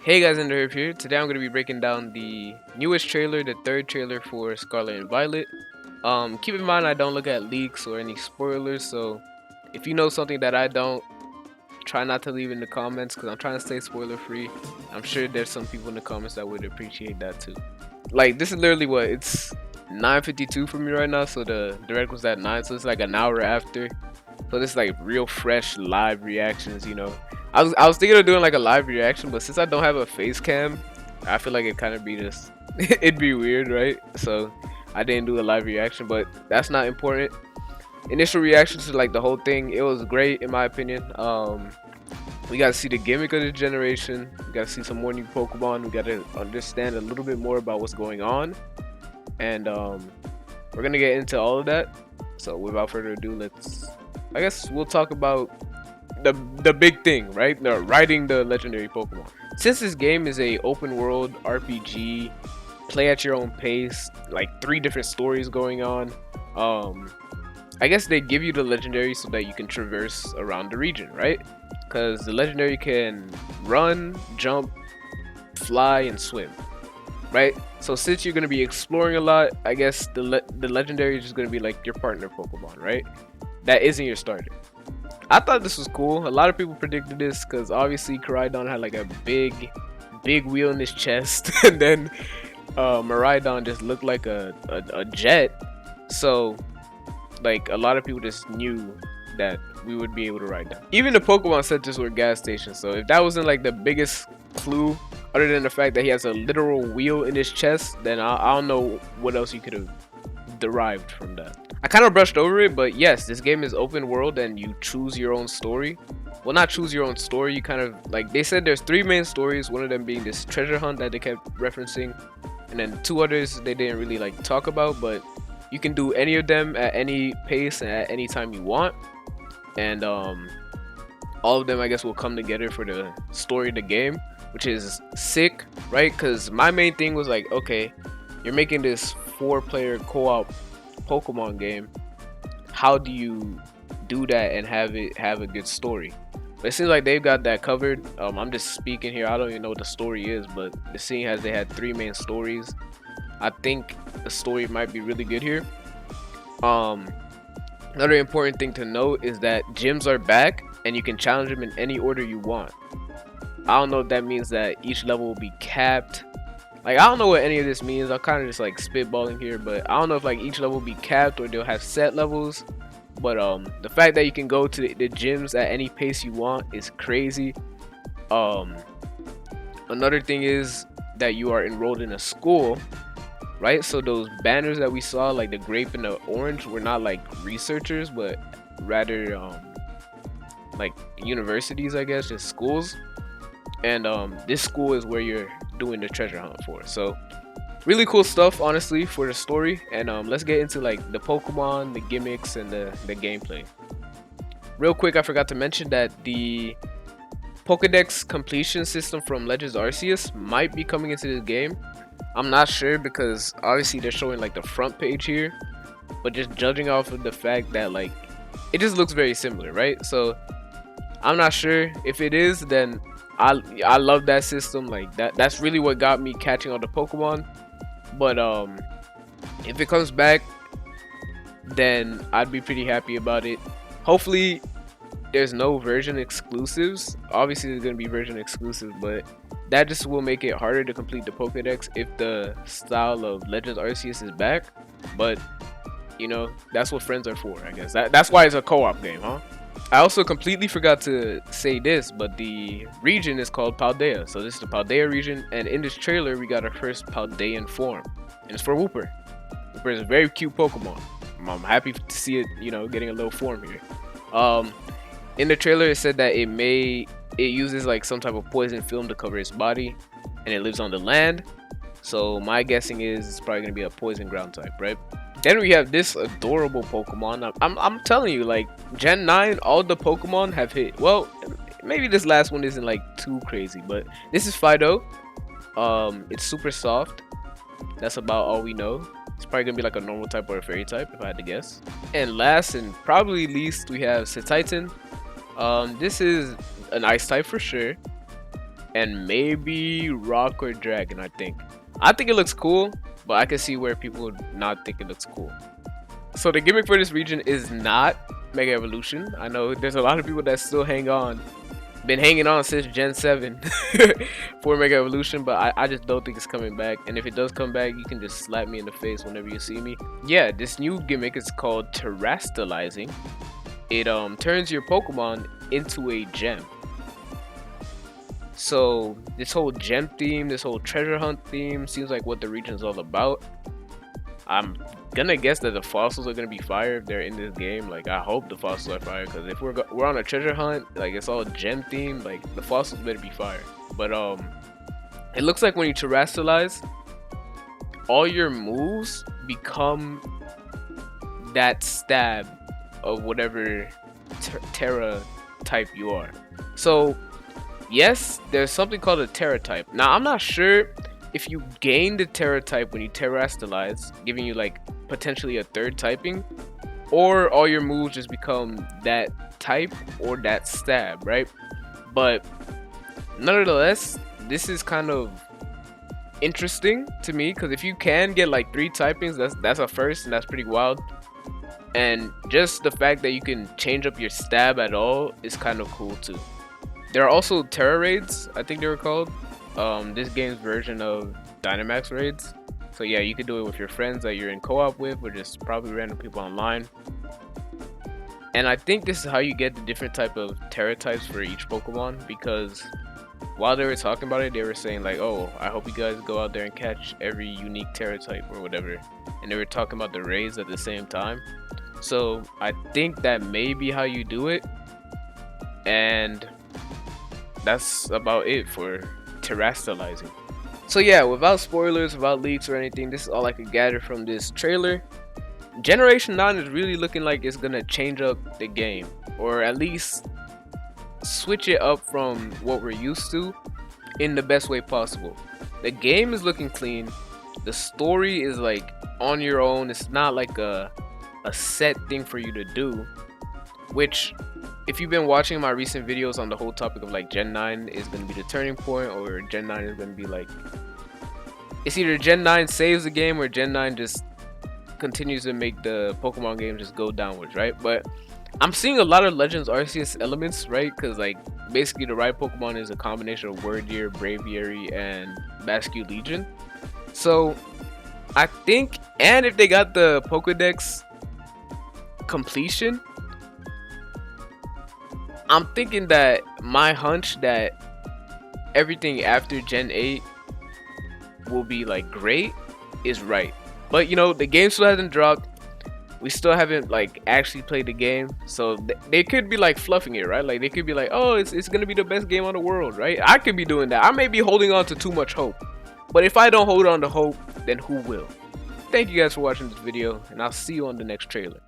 Hey guys, EnderHerve here. Today I'm going to be breaking down the newest trailer, the third trailer for Scarlet and Violet. Keep in mind I don't look at leaks or any spoilers, so if you know something that I don't, try not to leave in the comments because I'm trying to stay spoiler free. I'm sure there's some people in the comments that would appreciate that too. Like this is literally what it's 9:52 for me right now, so the direct was at 9, so it's like an hour after. So this is like real fresh live reactions. I was thinking of doing like a live reaction, but since I don't have a face cam, I feel like it kind of be just it'd be weird, right? So I didn't do a live reaction, but that's not important. Initial reactions to like the whole thing, it was great in my opinion. We got to see the gimmick of the generation. We got to see some more new Pokemon. We got to understand a little bit more about what's going on, and we're gonna get into all of that. So without further ado, I guess we'll talk about the big thing, right? The riding the legendary Pokemon. Since this game is a open world RPG, play at your own pace, like 3 different stories going on. I guess they give you the legendary so that you can traverse around the region, right? Because the legendary can run, jump, fly, and swim, right? So since you're gonna be exploring a lot, I guess the legendary is just gonna be like your partner Pokemon, right? That isn't your starter. I thought this was cool. A lot of people predicted this because obviously Koraidon had like a big wheel in his chest, and then Miraidon just looked like a jet. So like a lot of people just knew that we would be able to ride that. Even the Pokemon centers were gas stations. So if that wasn't like the biggest clue, other than the fact that he has a literal wheel in his chest, then I don't know what else you could have derived from that. I kind of brushed over it, but yes, this game is open world and you choose your own story. Well, not choose your own story, you kind of, like they said there's 3 main stories, one of them being this treasure hunt that they kept referencing, and then 2 others they didn't really like talk about, but you can do any of them at any pace and at any time you want. And all of them I guess will come together for the story of the game, which is sick, right? Because my main thing was like, okay, you're making this 4-player co-op Pokemon game. How do you do that and have it have a good story? But it seems like they've got that covered. I'm just speaking here. I don't even know what the story is, but seeing as they had 3 main stories, I think the story might be really good here. Another important thing to note is that gyms are back and you can challenge them in any order you want. I don't know if that means that each level will be capped. Like, I don't know what any of this means. I'm kind of just like spitballing here, but I don't know if like each level will be capped or they'll have set levels. But the fact that you can go to the gyms at any pace you want is crazy. Another thing is that you are enrolled in a school, right? So those banners that we saw, like the grape and the orange, were not like researchers, but rather like universities, I guess, just schools. And this school is where you're doing the treasure hunt for. So really cool stuff, honestly, for the story. And let's get into like the Pokemon, the gimmicks, and the gameplay. Real quick, I forgot to mention that the Pokedex completion system from Legends Arceus might be coming into this game. I'm not sure because obviously they're showing like the front page here, but just judging off of the fact that like it just looks very similar, right? So I'm not sure. If it is, then I love that system. Like that's really what got me catching all the Pokemon. But if it comes back, then I'd be pretty happy about it. Hopefully there's no version exclusives. Obviously there's gonna be version exclusives, but that just will make it harder to complete the Pokédex if the style of Legends Arceus is back. But you know, that's what friends are for, I guess. That's why it's a co-op game, huh? I also completely forgot to say this, but the region is called Paldea. So this is the Paldea region, and in this trailer we got our first Paldean form, and it's for Wooper. Wooper is a very cute Pokemon. I'm happy to see it, you know, getting a little form here. In the trailer it said that it uses like some type of poison film to cover its body, and it lives on the land. So my guessing is it's probably gonna be a poison ground type, right? Then we have this adorable Pokemon. I'm telling you, like Gen 9, all the Pokemon have hit. Well, maybe this last one isn't like too crazy, but this is Fido. It's super soft. That's about all we know. It's probably gonna be like a normal type or a fairy type, if I had to guess. And last and probably least, we have Titan. This is an ice type for sure. and maybe rock or dragon. I think it looks cool, but I can see where people would not think it looks cool. So the gimmick for this region is not Mega Evolution. I know there's a lot of people that still been hanging on since Gen 7 for Mega Evolution, but I just don't think it's coming back. And if it does come back, you can just slap me in the face whenever you see me. Yeah, this new gimmick is called Terastillizing. It turns your Pokemon into a gem. So this whole gem theme, this whole treasure hunt theme seems like what the region is all about. I'm gonna guess that the fossils are gonna be fire if they're in this game. Like, I hope the fossils are fire, because if we're on a treasure hunt, like it's all gem themed, like the fossils better be fire. But it looks like when you terastallize, all your moves become that stab of whatever Terra type you are. So yes, there's something called a Terra type. Now I'm not sure if you gain the Terra type when you terastallize, giving you like potentially a third typing, or all your moves just become that type or that stab, right? But nonetheless, this is kind of interesting to me, because if you can get like 3 typings, that's a first, and that's pretty wild. And just the fact that you can change up your stab at all is kind of cool too. There are also Terra raids, I think they were called. This game's version of Dynamax raids. So yeah, you can do it with your friends that you're in co-op with, or just probably random people online. And I think this is how you get the different type of Terra types for each Pokemon, because while they were talking about it, they were saying like, oh, I hope you guys go out there and catch every unique Terra type or whatever. And they were talking about the raids at the same time. So I think that may be how you do it. And that's about it for terastillizing. So yeah, without spoilers, without leaks or anything, this is all I could gather from this trailer. Generation 9 is really looking like it's gonna change up the game, or at least switch it up from what we're used to in the best way possible. The game is looking clean. The story is like on your own. It's not like a set thing for you to do, which, if you've been watching my recent videos on the whole topic of like Gen 9 is going to be the turning point, or Gen 9 is going to be like, it's either Gen 9 saves the game or Gen 9 just continues to make the Pokemon game just go downwards, right? But I'm seeing a lot of Legends Arceus elements, right? Because like basically the right Pokemon is a combination of Wordeer, Braviary, and Basque Legion. So I think, and if they got the Pokedex completion, I'm thinking that my hunch that everything after Gen 8 will be like great is right. But you know, the game still hasn't dropped. We still haven't like actually played the game, so they could be like fluffing it, right? Like they could be like, oh, it's gonna be the best game on the world, right? I could be doing that. I may be holding on to too much hope, but if I don't hold on to hope, then who will? Thank you guys for watching this video, and I'll see you on the next trailer.